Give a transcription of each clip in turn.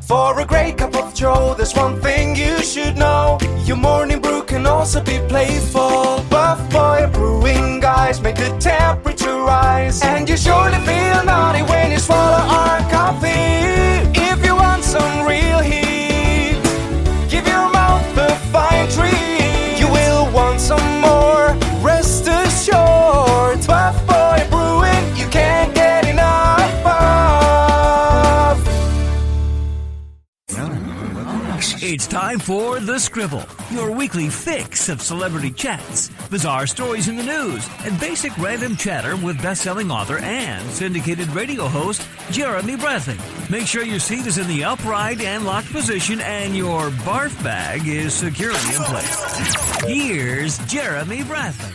For a great cup of joe, there's one thing you should know. Your morning brew can also be playful. Buff Boy Brewing guys make the temperature rise, and you surely feel naughty when you swallow our coffee. If you want some real heat, give your mouth a fine treat. You will want some more, rest assured. Buff Boy Brewing, you can't get enough of. It's time for The Scribble, your weekly fix of celebrity chats, bizarre stories in the news, and basic random chatter with best-selling author and syndicated radio host Jeremy Bradley. Make sure your seat is in the upright and locked position and your barf bag is securely in place. Here's Jeremy Bradley.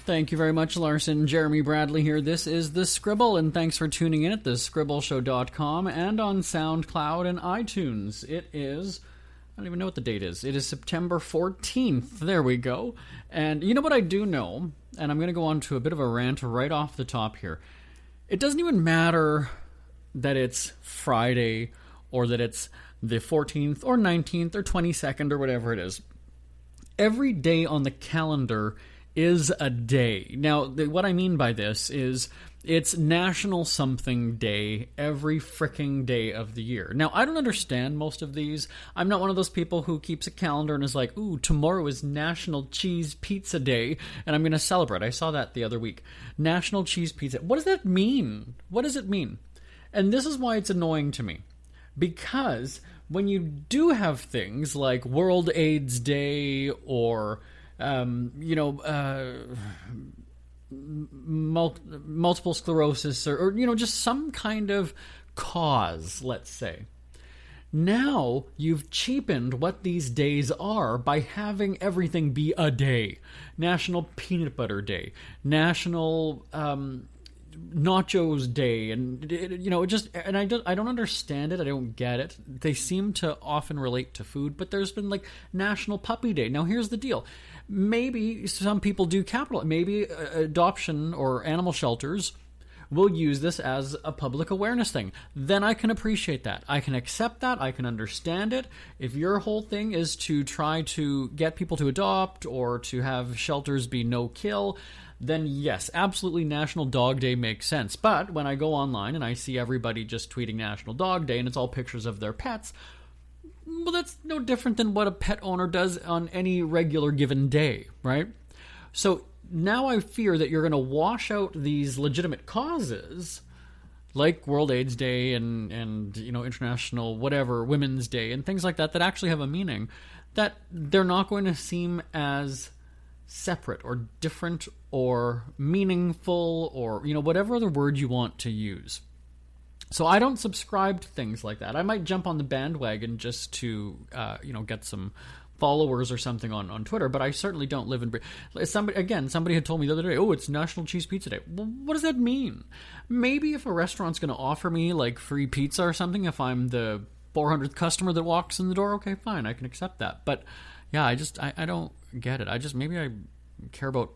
Thank you very much, Larson. Jeremy Bradley here. This is The Scribble, and thanks for tuning in at thescribbleshow.com and on SoundCloud and iTunes. It is, I don't even know what the date is. It is September 14th. There we go. And you know what I do know, and I'm going to go on to a bit of a rant right off the top here. It doesn't even matter that it's Friday or that it's the 14th or 19th or 22nd or whatever it is. Every day on the calendar is a day. Now, what I mean by this is it's National Something Day every fricking day of the year. Now, I don't understand most of these. I'm not one of those people who keeps a calendar and is like, ooh, tomorrow is National Cheese Pizza Day, and I'm going to celebrate. I saw that the other week. National Cheese Pizza. What does that mean? What does it mean? And this is why it's annoying to me. Because when you do have things like World AIDS Day or multiple sclerosis or just some kind of cause, let's say. Now you've cheapened what these days are by having everything be a day. National Peanut Butter Day, National Nachos Day, and I don't understand it. I don't get it. They seem to often relate to food, but there's been like National Puppy Day. Now here's the deal. Maybe some people do maybe adoption or animal shelters will use this as a public awareness thing. Then I can appreciate that. I can accept that. I can understand it. If your whole thing is to try to get people to adopt or to have shelters be no-kill, then yes, absolutely National Dog Day makes sense. But when I go online and I see everybody just tweeting National Dog Day and it's all pictures of their pets, well, that's no different than what a pet owner does on any regular given day, right? So now I fear that you're going to wash out these legitimate causes like World AIDS Day and International whatever, Women's Day and things like that actually have a meaning, that they're not going to seem as separate or different or meaningful or, whatever other word you want to use. So I don't subscribe to things like that. I might jump on the bandwagon just to, get some followers or something on Twitter, but I certainly don't live in... Somebody had told me the other day, oh, it's National Cheese Pizza Day. Well, what does that mean? Maybe if a restaurant's going to offer me, like, free pizza or something, if I'm the 400th customer that walks in the door, okay, fine, I can accept that. But, yeah, I don't get it. Maybe I care about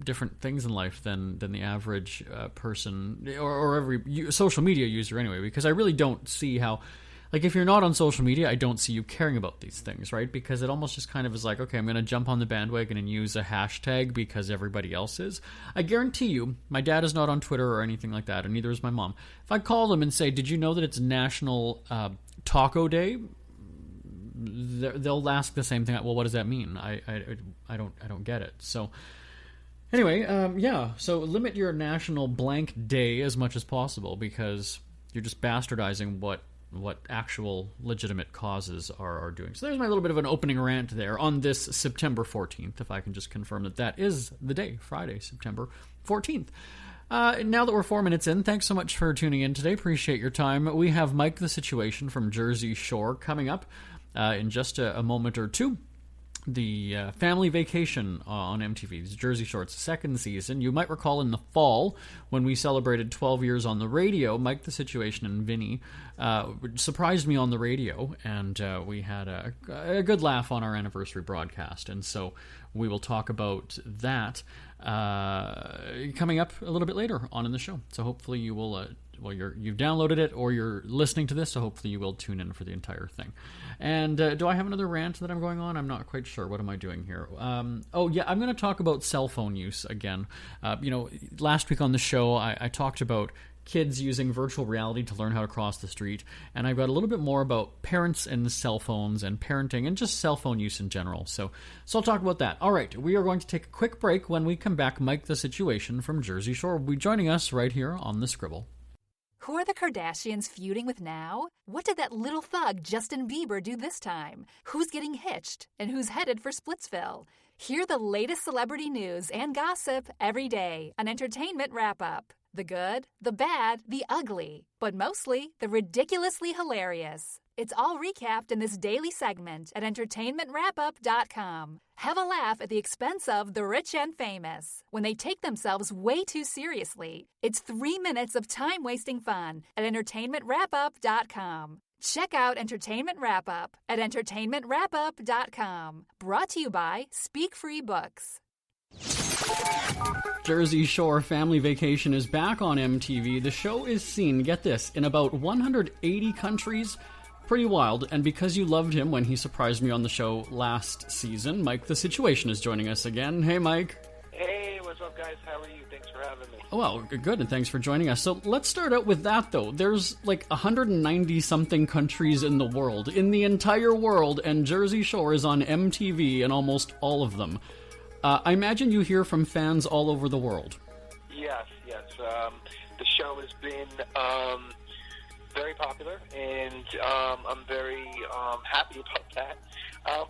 different things in life than the average person or every social media user anyway, because I really don't see how, like, if you're not on social media, I don't see you caring about these things, right? Because it almost just kind of is like, okay, I'm going to jump on the bandwagon and use a hashtag because everybody else is. I guarantee you, my dad is not on Twitter or anything like that, and neither is my mom. If I call them and say, did you know that it's National Taco Day? They'll ask the same thing. Well, what does that mean? I don't get it. So anyway, so limit your national blank day as much as possible because you're just bastardizing what actual legitimate causes are doing. So there's my little bit of an opening rant there on this September 14th, if I can just confirm that is the day, Friday, September 14th. Now that we're 4 minutes in, thanks so much for tuning in today. Appreciate your time. We have Mike the Situation from Jersey Shore coming up in just a moment or two. The Family Vacation on MTV, Jersey Shore's second season. You might recall in the fall when we celebrated 12 years on the radio, Mike the Situation and Vinny surprised me on the radio, and we had a good laugh on our anniversary broadcast. And so we will talk about that coming up a little bit later on in the show. So hopefully you will Well, you've downloaded it or you're listening to this, so hopefully you will tune in for the entire thing. And do I have another rant that I'm going on? I'm not quite sure. What am I doing here? Oh, yeah, I'm going to talk about cell phone use again. Last week on the show, I talked about kids using virtual reality to learn how to cross the street, and I've got a little bit more about parents and cell phones and parenting and just cell phone use in general. So I'll talk about that. All right, we are going to take a quick break. When we come back, Mike the Situation from Jersey Shore will be joining us right here on the Scribble. Who are the Kardashians feuding with now? What did that little thug Justin Bieber do this time? Who's getting hitched? And who's headed for Splitsville? Hear the latest celebrity news and gossip every day on Entertainment Wrap-Up. The good, the bad, the ugly, but mostly the ridiculously hilarious. It's all recapped in this daily segment at entertainmentwrapup.com. Have a laugh at the expense of the rich and famous when they take themselves way too seriously. It's 3 minutes of time-wasting fun at entertainmentwrapup.com. Check out Entertainment Wrap-Up at entertainmentwrapup.com. Brought to you by Speak Free Books. Jersey Shore Family Vacation is back on MTV. The show is seen, get this, in about 180 countries. Pretty wild. And because you loved him when he surprised me on the show last season, Mike the Situation is joining us again. Hey, Mike. Hey, what's up, guys? How are you? Thanks for having me. Well, good, and thanks for joining us. So let's start out with that, though. There's like 190-something countries in the world, in the entire world, and Jersey Shore is on MTV in almost all of them. I imagine you hear from fans all over the world. Yes. The show has been very popular, and I'm very happy about that.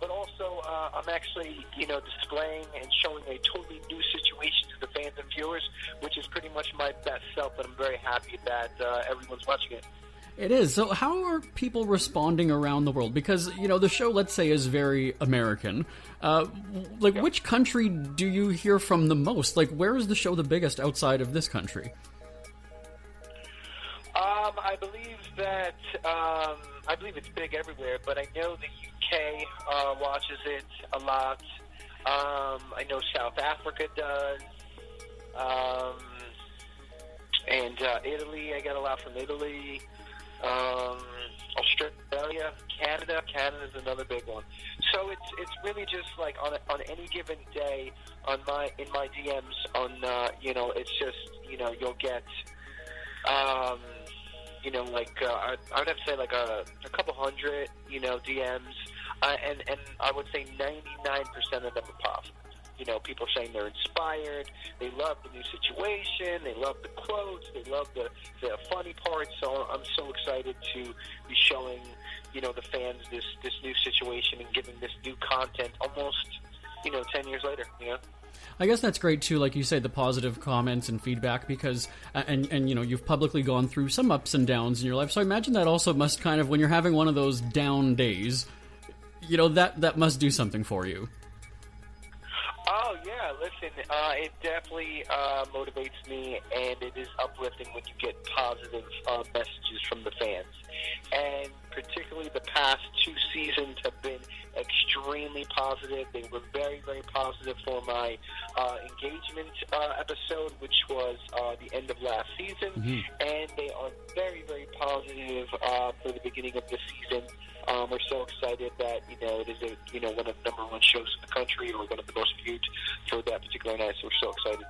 But also, I'm actually, displaying and showing a totally new situation to the fans and viewers, which is pretty much my best self, and I'm very happy that everyone's watching it. It is. So how are people responding around the world? Because, the show, let's say, is very American. Which country do you hear from the most? Like, where is the show the biggest outside of this country? I believe that, I believe it's big everywhere, but I know the UK watches it a lot. I know South Africa does. And Italy, I get a lot from Italy. Australia, Canada. Canada's another big one. So it's really just like on any given day in my DMs it's just you'll get I would have to say like a couple hundred DMs and I would say 99% of them are positive. People saying they're inspired, they love the new situation, they love the quotes, they love the funny parts. So I'm so excited to be showing, the fans this new situation and giving this new content almost, 10 years later, I guess that's great too, like you say, the positive comments and feedback, because and you've publicly gone through some ups and downs in your life. So I imagine that also must kind of, when you're having one of those down days, that must do something for you. Oh, yeah, listen, it definitely motivates me, and it is uplifting when you get positive messages from the fans. And particularly the past 2 seasons have been extremely positive. They were very, very positive for my engagement episode, which was the end of last season. Mm-hmm. And they are very, very positive for the beginning of this season. We're so excited that, it is one of the number one shows in the country, or one of the most viewed for that particular night. So we're so excited.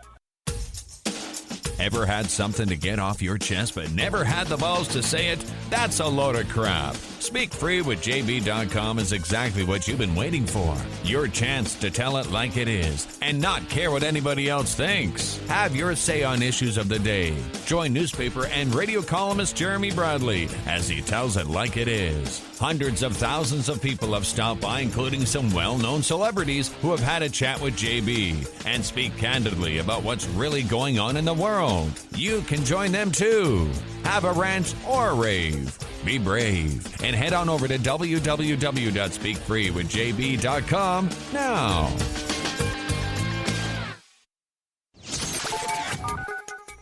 Ever had something to get off your chest but never had the balls to say it? That's a load of crap. Speak Free with JB.com is exactly what you've been waiting for. Your chance to tell it like it is and not care what anybody else thinks. Have your say on issues of the day. Join newspaper and radio columnist Jeremy Bradley as he tells it like it is. Hundreds of thousands of people have stopped by, including some well-known celebrities who have had a chat with JB and speak candidly about what's really going on in the world. You can join them too. Have a rant or a rave. Be brave and head on over to www.speakfreewithjb.com now.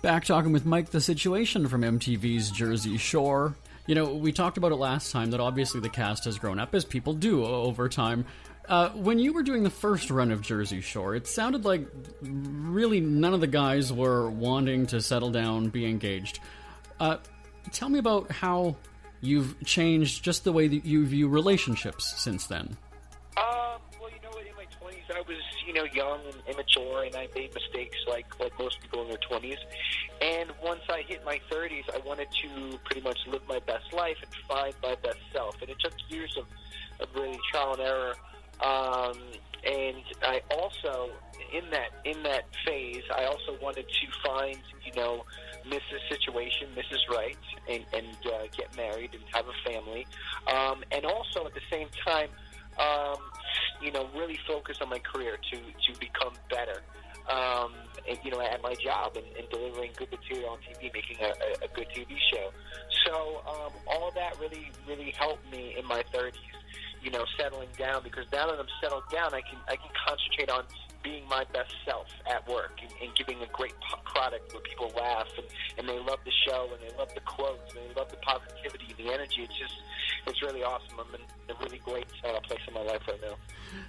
Back talking with Mike the Situation from MTV's Jersey Shore. We talked about it last time that obviously the cast has grown up, as people do over time. When you were doing the first run of Jersey Shore, it sounded like really none of the guys were wanting to settle down, be engaged. Tell me about how you've changed just the way that you view relationships since then. Well, in my 20s, I was, young and immature, and I made mistakes like most people in their 20s. And once I hit my 30s, I wanted to pretty much live my best life and find my best self. And it took years of really trial and error. And I also, in that phase, I also wanted to find, Mrs. Situation, Mrs. Right, and get married and have a family. And also at the same time, really focus on my career to become better. At my job and delivering good material on TV, making a good TV show. So all that really, really helped me in my 30s. Settling down, because now that I'm settled down, I can concentrate on being my best self at work and giving a great product where people laugh and they love the show and they love the quotes and they love the positivity and the energy. It's really awesome. I'm in a really great place in my life right now.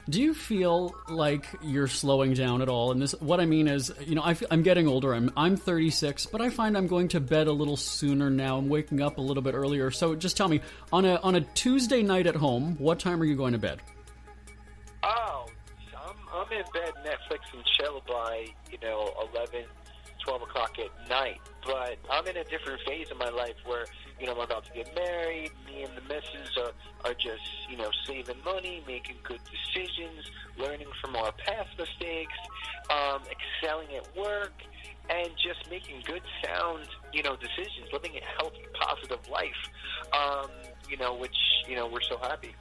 Do you feel like you're slowing down at all? And what I mean is, I'm getting older. I'm 36, but I find I'm going to bed a little sooner now. I'm waking up a little bit earlier. So just tell me, on a Tuesday night at home, what time are you going to bed? Oh, I'm in bed, Netflix and chill by 11, 12 o'clock at night. But I'm in a different phase of my life where I'm about to get married. Me and the missus are just saving money, making good decisions, learning from our past mistakes, excelling at work, and just making good, sound decisions, living a healthy, positive life. Which we're so happy.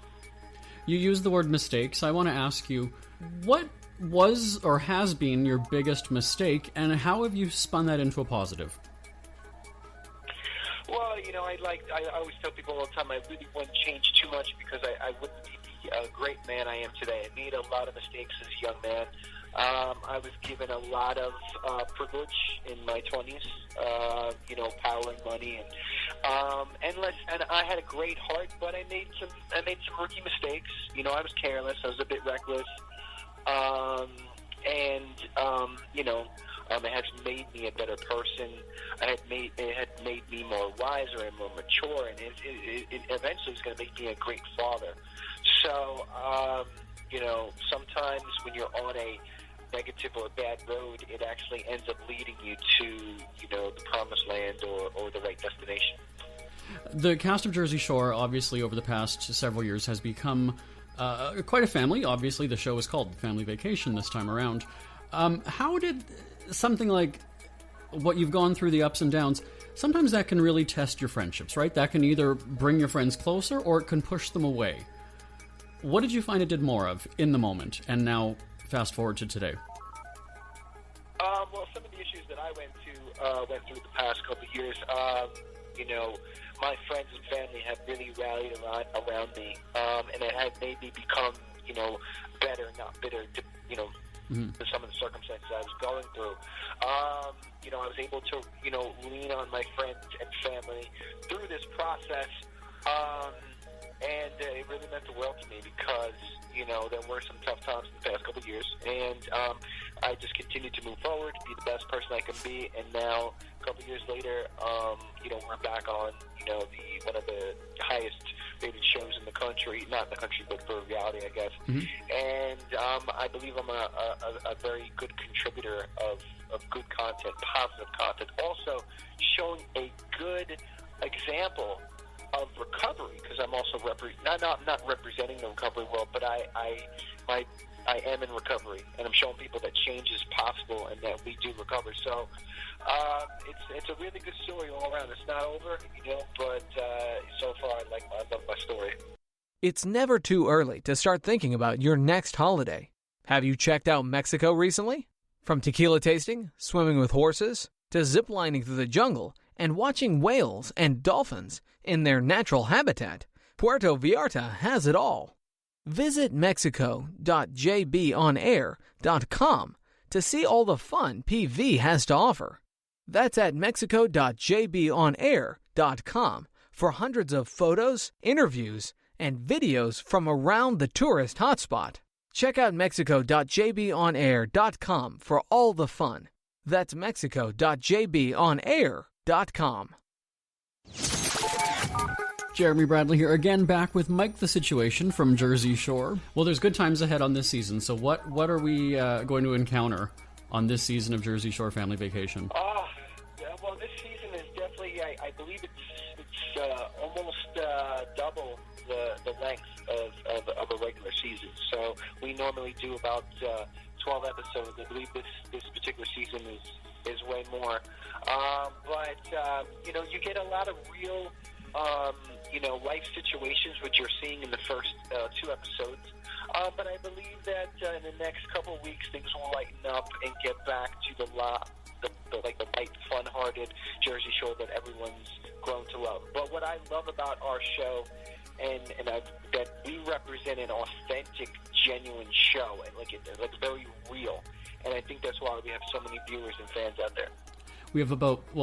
You used the word mistakes. I want to ask you, what was or has been your biggest mistake, and how have you spun that into a positive? Well, I always tell people all the time, I really wouldn't change too much because I wouldn't be the great man I am today. I made a lot of mistakes as a young man. I was given a lot of privilege in my 20s, power and money, and I had a great heart, but I made some rookie mistakes. I was careless. I was a bit reckless, it has made me a better person. It had made me more wiser and more mature, and it eventually is going to make me a great father. So, sometimes when you're on a negative or bad road, it actually ends up leading you to, the promised land or the right destination. The cast of Jersey Shore, obviously, over the past several years has become quite a family. Obviously, the show is called Family Vacation this time around. How did something like what you've gone through, the ups and downs, sometimes that can really test your friendships, right? That can either bring your friends closer or it can push them away. What did you find it did more of in the moment, and now fast forward to today? Well, some of the issues that I went through the past couple of years, my friends and family have really rallied around me, and it has made me become, better, not bitter, to some of the circumstances I was going through. I was able to, lean on my friends and family through this process, and it really meant the world to me because, there were some tough times in the past couple of years, and I just continued to move forward, be the best person I can be, and now, a couple of years later, we're back on, one of the highest rated shows in the country, not in the country, but for reality, I guess. Mm-hmm. And I believe I'm a very good contributor of good content, positive content. Also, showing a good example of recovery, because I'm also not representing the recovery world, but I am in recovery, and I'm showing people that change is possible and that we do recover. So it's a really good story all around. It's not over, but so far I love my story. It's never too early to start thinking about your next holiday. Have you checked out Mexico recently? From tequila tasting, swimming with horses, to ziplining through the jungle and watching whales and dolphins in their natural habitat, Puerto Vallarta has it all. Visit mexico.jbonair.com to see all the fun PV has to offer. That's at mexico.jbonair.com for hundreds of photos, interviews, and videos from around the tourist hotspot. Check out mexico.jbonair.com for all the fun. That's mexico.jbonair.com. Jeremy Bradley here, again back with Mike the Situation from Jersey Shore. Well, there's good times ahead on this season, so what are we going to encounter on this season of Jersey Shore Family Vacation? Well, this season is definitely, I believe it's almost double the length of a regular season. So we normally do about 12 episodes. I believe this particular season is way more. But you get a lot of real life situations which you're seeing in the first 2 episodes. But I believe that in the next couple of weeks things will lighten up and get back to the light, fun-hearted Jersey Shore that everyone's grown to love. But what I love about our show and that we represent an authentic, genuine show, and like very real. And I think that's why we have so many viewers and fans out there. We have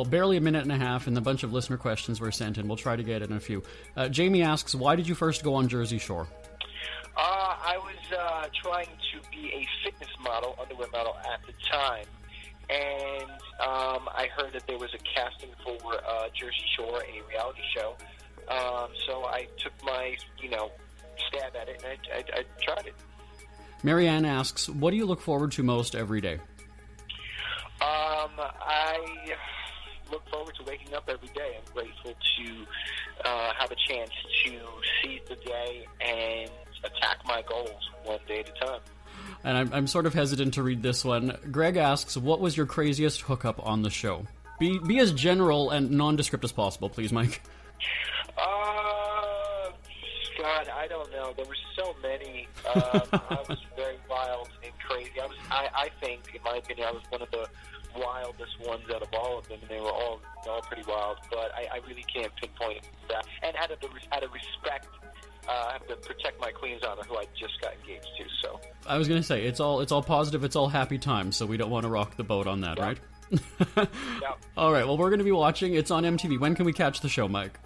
barely a minute and a half, and a bunch of listener questions were sent in. We'll try to get in a few. Jamie asks, why did you first go on Jersey Shore? I was trying to be a fitness model, underwear model at the time, and I heard that there was a casting for Jersey Shore, a reality show. So I took my, stab at it, and I tried it. Marianne asks, what do you look forward to most every day? I look forward to waking up every day. I'm grateful to have a chance to seize the day and attack my goals one day at a time. And I'm sort of hesitant to read this one. Greg asks, what was your craziest hookup on the show? Be as general and nondescript as possible, please, Mike. God, I don't know. There were so many. I was very wild and crazy. I think, in my opinion, I was one of the wildest ones out of all of them, and they were all pretty wild. But I really can't pinpoint that. And out of respect, I have to protect my queen's honor, who I just got engaged to. So I was going to say it's all positive, it's all happy times. So we don't want to rock the boat on that, right? Yeah. All right. Well, we're going to be watching. It's on MTV. When can we catch the show, Mike?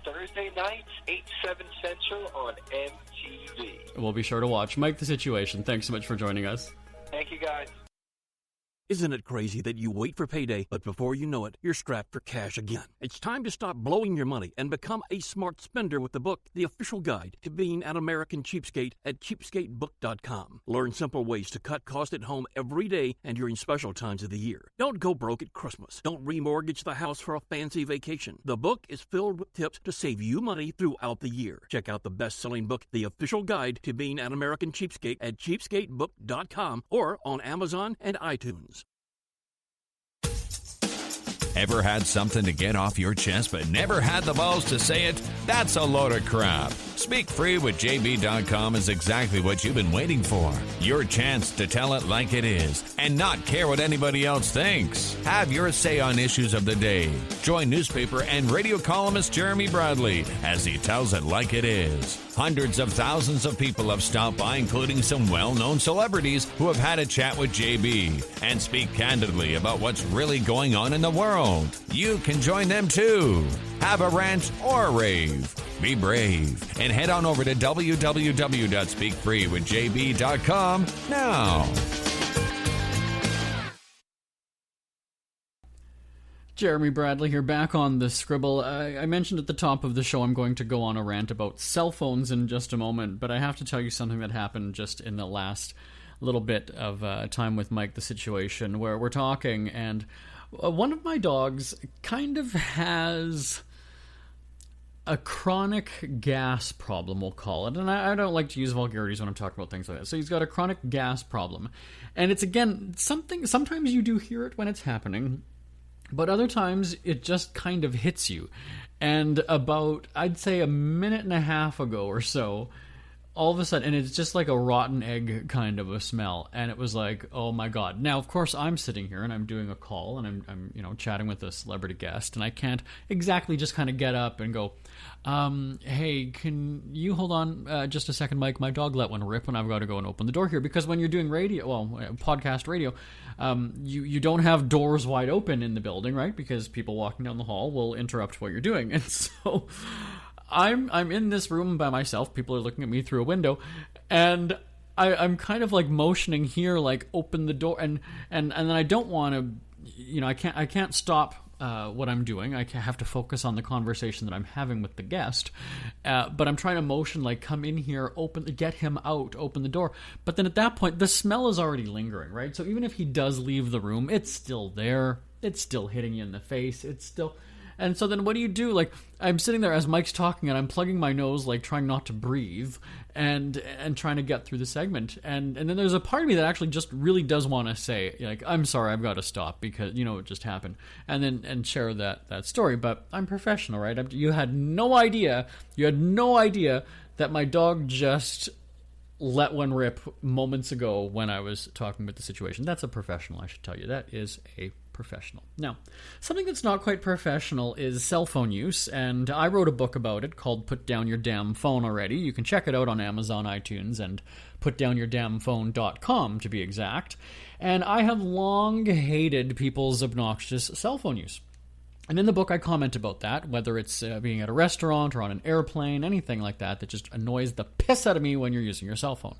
Thursday nights, 8/7 Central on MTV. We'll be sure to watch. Mike the Situation, thanks so much for joining us. Thank you, guys. Isn't it crazy that you wait for payday, but before you know it, you're strapped for cash again? It's time to stop blowing your money and become a smart spender with the book, The Official Guide to Being an American Cheapskate at cheapskatebook.com. Learn simple ways to cut costs at home every day and during special times of the year. Don't go broke at Christmas. Don't remortgage the house for a fancy vacation. The book is filled with tips to save you money throughout the year. Check out the best-selling book, The Official Guide to Being an American Cheapskate at cheapskatebook.com or on Amazon and iTunes. Ever had something to get off your chest but never had the balls to say it? That's a load of crap. Speak Free with JB.com is exactly what you've been waiting for. Your chance to tell it like it is and not care what anybody else thinks. Have your say on issues of the day. Join newspaper and radio columnist Jeremy Bradley as he tells it like it is. Hundreds of thousands of people have stopped by, including some well-known celebrities who have had a chat with JB and speak candidly about what's really going on in the world. You can join them too. Have a rant or a rave. Be brave and head on over to www.speakfreewithjb.com now. Jeremy Bradley here, back on the Scribble. I mentioned at the top of the show I'm going to go on a rant about cell phones in just a moment, but I have to tell you something that happened just in the last little bit of time with Mike the Situation, where we're talking, and one of my dogs kind of has a chronic gas problem, we'll call it. And I don't like to use vulgarities when I'm talking about things like that. So he's got a chronic gas problem. And it's, again, something, sometimes you do hear it when it's happening, but other times it just kind of hits you. And about, I'd say, a minute and a half ago or so, all of a sudden, and it's just like a rotten egg kind of a smell, and it was like, oh my god. Now, of course, I'm sitting here and I'm doing a call, and I'm chatting with a celebrity guest, and I can't exactly just kind of get up and go, hey, can you hold on just a second, Mike? My dog let one rip, and I've got to go and open the door here, because when you're doing radio, podcast radio, you don't have doors wide open in the building, right? Because people walking down the hall will interrupt what you're doing, and so I'm in this room by myself. People are looking at me through a window, and I'm kind of like motioning here, like open the door, and then I don't want to, I can't stop what I'm doing. I have to focus on the conversation that I'm having with the guest. But I'm trying to motion, like, come in here, get him out, open the door. But then at that point, the smell is already lingering, right? So even if he does leave the room, it's still there. It's still hitting you in the face. It's still... And so then what do you do? Like, I'm sitting there as Mike's talking and I'm plugging my nose, like trying not to breathe and trying to get through the segment. And then there's a part of me that actually just really does want to say, like, I'm sorry, I've got to stop because, it just happened. And share that story. But I'm professional, right? You had no idea that my dog just let one rip moments ago when I was talking about the situation. That's a professional, I should tell you. That is a professional. Now, something that's not quite professional is cell phone use, and I wrote a book about it called Put Down Your Damn Phone already. You can check it out on Amazon, iTunes, and putdownyourdamnphone.com to be exact. And I have long hated people's obnoxious cell phone use. And in the book, I comment about that, whether it's being at a restaurant or on an airplane, anything like that just annoys the piss out of me when you're using your cell phone.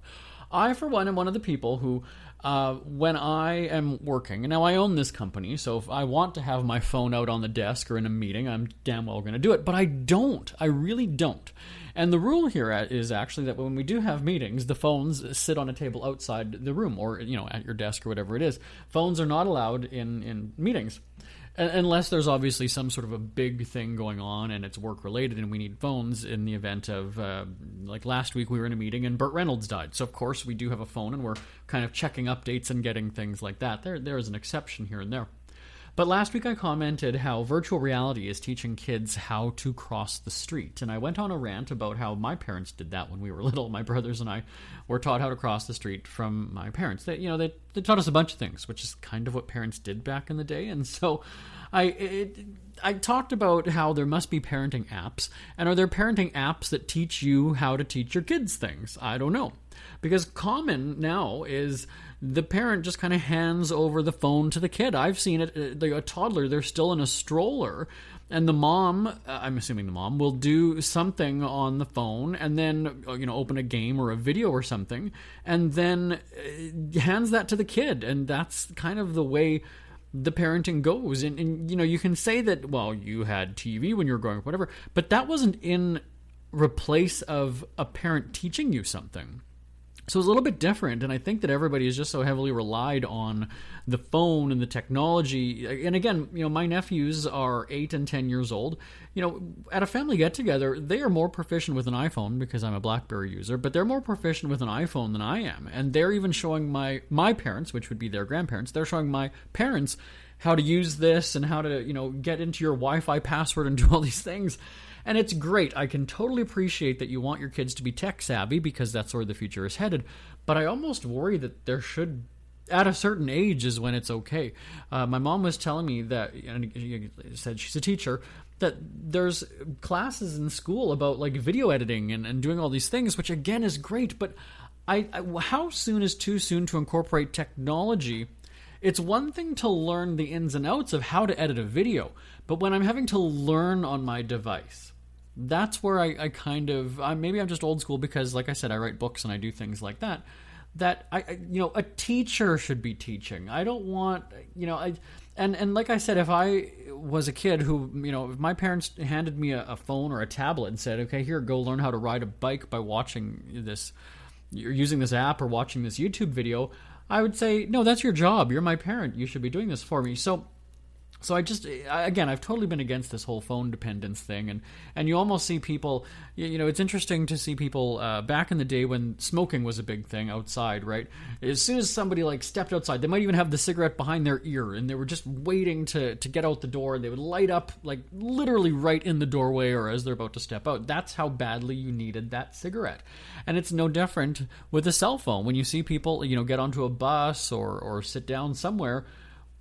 I, for one, am one of the people who, when I am working, and now I own this company, so if I want to have my phone out on the desk or in a meeting, I'm damn well going to do it, but I don't. I really don't. And the rule here is actually that when we do have meetings, the phones sit on a table outside the room or, at your desk or whatever it is. Phones are not allowed in meetings. Unless there's obviously some sort of a big thing going on and it's work-related and we need phones in the event of, like last week we were in a meeting and Burt Reynolds died. So, of course, we do have a phone and we're kind of checking updates and getting things like that. There is an exception here and there. But last week I commented how virtual reality is teaching kids how to cross the street. And I went on a rant about how my parents did that when we were little. My brothers and I were taught how to cross the street from my parents. They taught us a bunch of things, which is kind of what parents did back in the day. And so I talked about how there must be parenting apps. And are there parenting apps that teach you how to teach your kids things? I don't know. Because common now is the parent just kind of hands over the phone to the kid. I've seen it, a toddler, they're still in a stroller, and the mom, I'm assuming the mom, will do something on the phone and then, open a game or a video or something, and then hands that to the kid. And that's kind of the way the parenting goes. And you can say that, well, you had TV when you were growing up, whatever, but that wasn't in replace of a parent teaching you something. So it's a little bit different, and I think that everybody has just so heavily relied on the phone and the technology. And again, my nephews are 8 and 10 years old. At a family get-together, they are more proficient with an iPhone because I'm a BlackBerry user, but they're more proficient with an iPhone than I am. And they're even showing my parents, which would be their grandparents, they're showing my parents how to use this and how to, get into your Wi-Fi password and do all these things. And it's great. I can totally appreciate that you want your kids to be tech savvy because that's where the future is headed. But I almost worry that there should, at a certain age is when it's okay. My mom was telling me that, and she said she's a teacher, that there's classes in school about like video editing and doing all these things, which again is great. But how soon is too soon to incorporate technology? It's one thing to learn the ins and outs of how to edit a video, but when I'm having to learn on my device, that's where I kind of, maybe I'm just old school because, like I said, I write books and I do things like that, a teacher should be teaching. I don't want, and like I said, if I was a kid who, if my parents handed me a phone or a tablet and said, okay, here, go learn how to ride a bike by watching this, you're using this app or watching this YouTube video, I would say, no, that's your job. You're my parent. You should be doing this for me. So I've totally been against this whole phone dependence thing. And you almost see people, it's interesting to see people back in the day when smoking was a big thing outside, right? As soon as somebody stepped outside, they might even have the cigarette behind their ear and they were just waiting to get out the door. They would light up literally right in the doorway or as they're about to step out. That's how badly you needed that cigarette. And it's no different with a cell phone. When you see people, get onto a bus or sit down somewhere,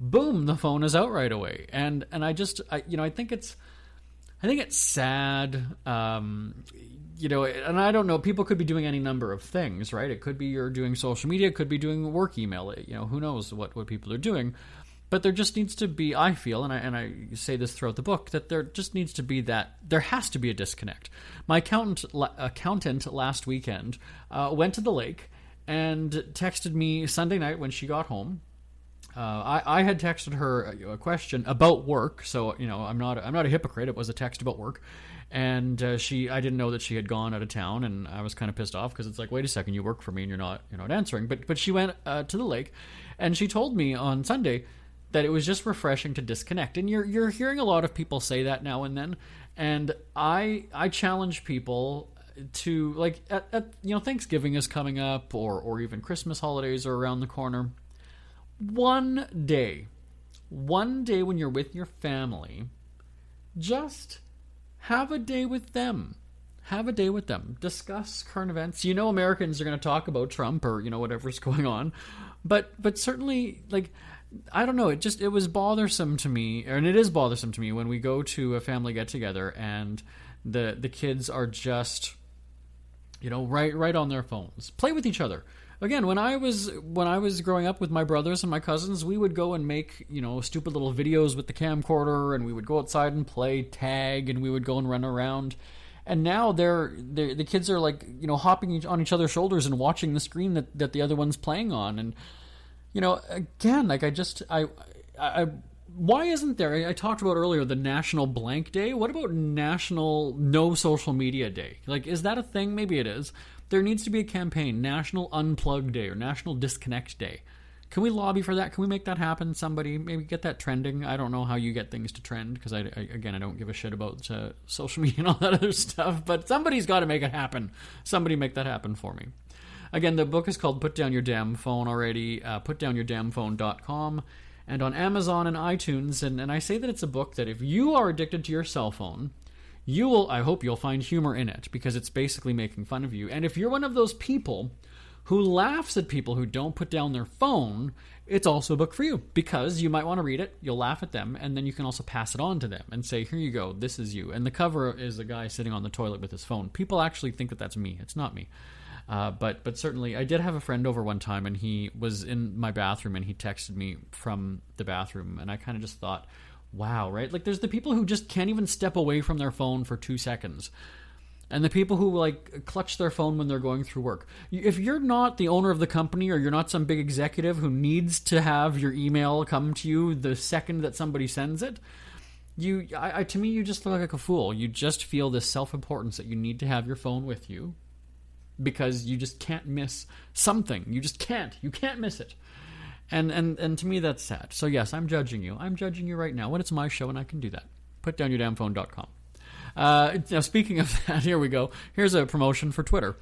boom, the phone is out right away. And I think it's sad. And I don't know, people could be doing any number of things, right? It could be you're doing social media, it could be doing work email, who knows what people are doing. But there just needs to be, I feel, and I say this throughout the book, that there just needs to be there has to be a disconnect. My accountant last weekend went to the lake and texted me Sunday night when she got home I had texted her a question about work, so I'm not a hypocrite. It was a text about work, and I didn't know that she had gone out of town, and I was kind of pissed off because it's like, wait a second, you work for me and you're not answering. But she went to the lake, and she told me on Sunday that it was just refreshing to disconnect. And you're hearing a lot of people say that now and then, and I challenge people to, like, at Thanksgiving is coming up, or even Christmas holidays are around the corner. One day when you're with your family, just have a day with them. Have a day with them. Discuss current events. Americans are going to talk about Trump or, whatever's going on. But certainly, like, I don't know, it was bothersome to me, and it is bothersome to me when we go to a family get-together and the kids are just, right on their phones. Play with each other. Again, when I was growing up with my brothers and my cousins, we would go and make, stupid little videos with the camcorder, and we would go outside and play tag, and we would go and run around. And now the kids are like, hopping on each other's shoulders and watching the screen that the other one's playing on. And, again, like, why isn't there, I talked about earlier, the National Blank Day. What about National No Social Media Day? Like, is that a thing? Maybe it is. There needs to be a campaign, National Unplug Day or National Disconnect Day. Can we lobby for that? Can we make that happen? Somebody maybe get that trending. I don't know how you get things to trend because I don't give a shit about social media and all that other stuff, but somebody's got to make it happen. Somebody make that happen for me. Again, the book is called Put Down Your Damn Phone already, putdownyourdamnphone.com, and on Amazon and iTunes. And I say that it's a book that if you are addicted to your cell phone, I hope you'll find humor in it, because it's basically making fun of you. And if you're one of those people who laughs at people who don't put down their phone, it's also a book for you, because you might want to read it, you'll laugh at them, and then you can also pass it on to them and say, here you go, this is you. And the cover is a guy sitting on the toilet with his phone. People actually think that that's me. It's not me. But certainly, I did have a friend over one time, and he was in my bathroom, and he texted me from the bathroom, and I kind of just thought, wow, right? Like, there's the people who just can't even step away from their phone for 2 seconds. And the people who, like, clutch their phone when they're going through work. If you're not the owner of the company, or you're not some big executive who needs to have your email come to you the second that somebody sends it, to me, you just look like a fool. You just feel this self-importance that you need to have your phone with you because you just can't miss something. You just can't. You can't miss it. And to me, that's sad. So yes, I'm judging you. I'm judging you right now. When it's my show, and I can do that. Putdownyourdamnphone.com. Now, speaking of that, here we go. Here's a promotion for Twitter.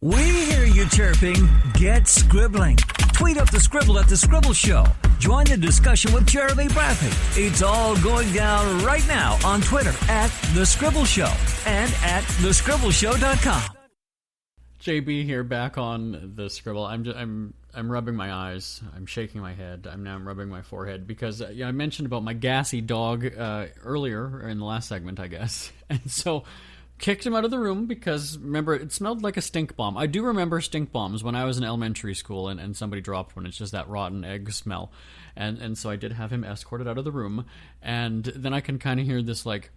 We hear you chirping. Get scribbling. Tweet up the Scribble at The Scribble Show. Join the discussion with Jeremy Bradley. It's all going down right now on Twitter at The Scribble Show and at thescribbleshow.com. JB here, back on the Scribble. I'm rubbing my eyes. I'm shaking my head. I'm rubbing my forehead because I mentioned about my gassy dog earlier in the last segment, I guess. And so kicked him out of the room because, remember, it smelled like a stink bomb. I do remember stink bombs when I was in elementary school and somebody dropped one. It's just that rotten egg smell. And so I did have him escorted out of the room. And then I can kind of hear this, like,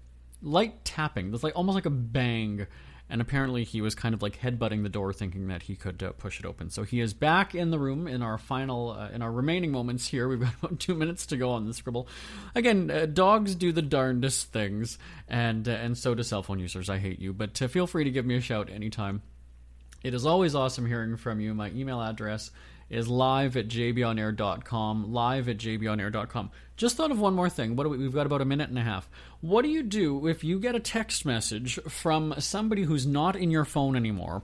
light tapping. There's, like, almost like a bang. And apparently he was kind of like headbutting the door thinking that he could push it open. So he is back in the room in our final, in our remaining moments here. We've got about 2 minutes to go on the Scribble. Again, dogs do the darndest things, and so do cell phone users. I hate you. But feel free to give me a shout anytime. It is always awesome hearing from you. My email address is live@jbonair.com, live@jbonair.com. Just thought of one more thing. We've got about a minute and a half. What do you do if you get a text message from somebody who's not in your phone anymore,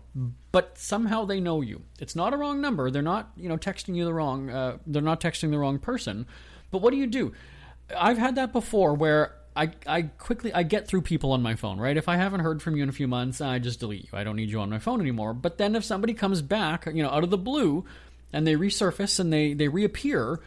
but somehow they know you? It's not a wrong number. They're not, texting you the wrong. They're not texting the wrong person. But what do you do? I've had that before where I quickly get through people on my phone, right? If I haven't heard from you in a few months, I just delete you. I don't need you on my phone anymore. But then if somebody comes back, out of the blue, and they resurface and they reappear,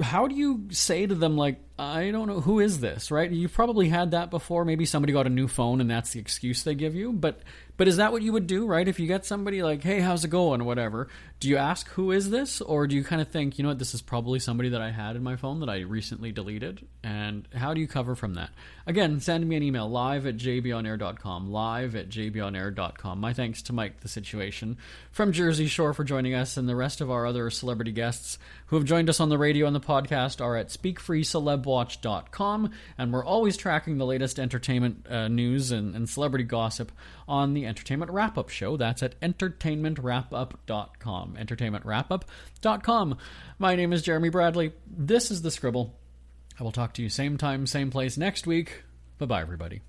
how do you say to them, like, I don't know, who is this, right? You've probably had that before. Maybe somebody got a new phone and that's the excuse they give you. But is that what you would do, right? If you get somebody like, hey, how's it going, or whatever, do you ask, who is this? Or do you kind of think, you know what, this is probably somebody that I had in my phone that I recently deleted? And how do you cover from that? Again, send me an email, live@jbonair.com, live@jbonair.com. My thanks to Mike the Situation from Jersey Shore for joining us, and the rest of our other celebrity guests who have joined us on the radio and the podcast are at speakfreecelebwatch.com, and we're always tracking the latest entertainment news and celebrity gossip on the Entertainment Wrap-Up Show. That's at entertainmentwrapup.com, entertainmentwrapup.com. My name is Jeremy Bradley. This is The Scribble. I will talk to you same time, same place next week. Bye-bye, everybody.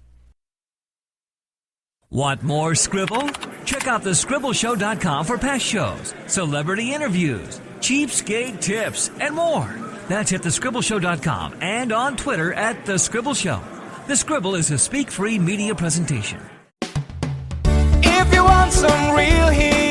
Want more Scribble? Check out thescribbleshow.com for past shows, celebrity interviews, cheapskate tips, and more. That's at thescribbleshow.com and on Twitter at The Scribble Show. The Scribble is a Speak Free media presentation. If you want some real heat,